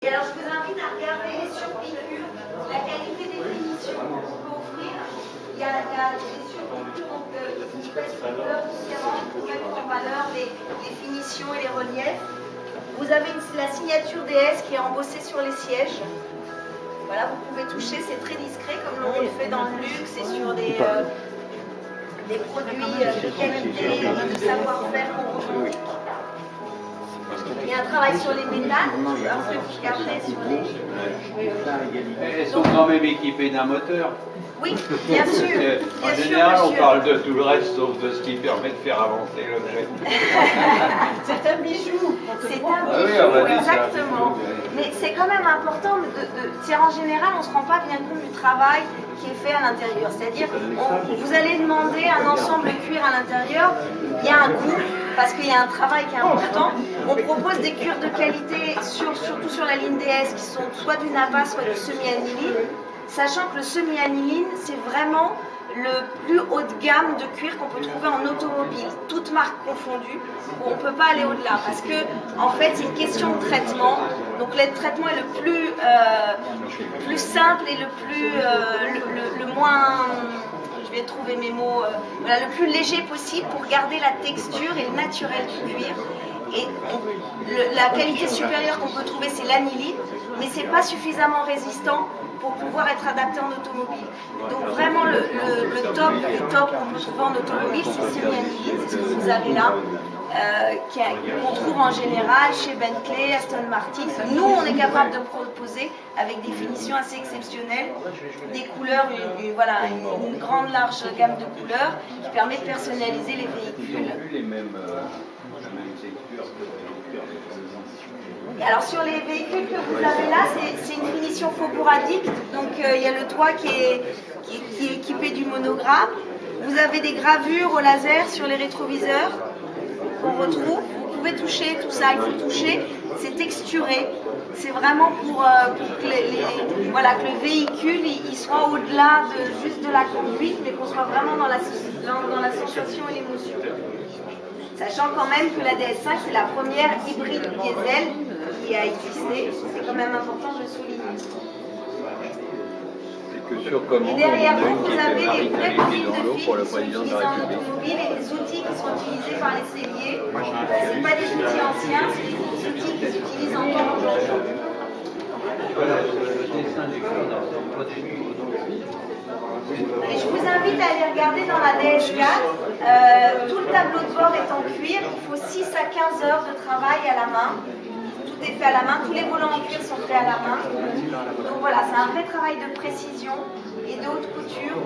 Et alors je vous invite à regarder les surpiqûres, la qualité des finitions qu'on peut offrir. Il y a des surpiqûres, donc une espèce de couleurs différentes pour mettre en valeur les finitions et les reliefs. Vous avez la signature DS qui est embossée sur les sièges. Voilà, vous pouvez toucher, c'est très discret comme on le fait dans le luxe et sur des produits de qualité, de savoir-faire qu'on. Il y a un travail sur les métals, un peu qui après sur les. Elles sont quand même équipées d'un moteur. Oui, bien sûr. En général, on parle de tout le reste sauf de ce qui permet de faire avancer l'objet. C'est un bijou. C'est un Ah oui, bijou, on va dire exactement. Mais c'est quand même important en général, on ne se rend pas bien compte du travail qui est fait à l'intérieur. C'est-à-dire, vous allez demander un ensemble cuir à l'intérieur, il y a un coût, parce qu'il y a un travail qui est important. On propose des cuirs de qualité, surtout sur la ligne DS, qui sont soit du napa, soit du semi-aniline. Sachant que le semi-aniline, c'est vraiment le plus haut de gamme de cuir qu'on peut trouver en automobile, toutes marques confondues, où on ne peut pas aller au-delà, parce que en fait c'est une question de traitement, donc le traitement est le plus simple et le moins, je vais trouver mes mots, voilà, le plus léger possible pour garder la texture et le naturel du cuir. Et la qualité supérieure qu'on peut trouver, c'est l'aniline, mais c'est pas suffisamment résistant pour pouvoir être adapté en automobile. Donc vraiment le top du top qu'on peut trouver en automobile, c'est le semi-aniline, c'est ce que vous avez là, qu'on trouve en général chez Bentley, Aston Martin. Nous, on est capable de proposer avec des finitions assez exceptionnelles, des couleurs, une grande large gamme de couleurs qui permet de personnaliser les véhicules. Alors sur les véhicules que vous avez là, c'est une finition Faubourg Addict, donc il y a le toit qui est équipé du monogramme. Vous avez des gravures au laser sur les rétroviseurs qu'on retrouve. Vous pouvez toucher tout ça, il faut toucher, c'est texturé. C'est vraiment pour que le véhicule il soit au-delà juste de la conduite, mais qu'on soit vraiment dans la sensation et l'émotion. Sachant quand même que la DS5 c'est la première hybride diesel qui a existé, c'est quand même important de le souligner. Et derrière vous, avez les vraies bobines de fil qui sont utilisées en automobile et les outils qui sont utilisés par les selliers. Ce ne sont pas des outils anciens, c'est des outils qui s'utilisent encore aujourd'hui. Et je vous invite à aller regarder dans la DS4. Tout le tableau de bord est en cuir. Il faut 6 à 15 heures de travail à la main. Tout est fait à la main. Tous les volants en cuir sont faits à la main. Donc voilà, c'est un vrai travail de précision et de haute couture.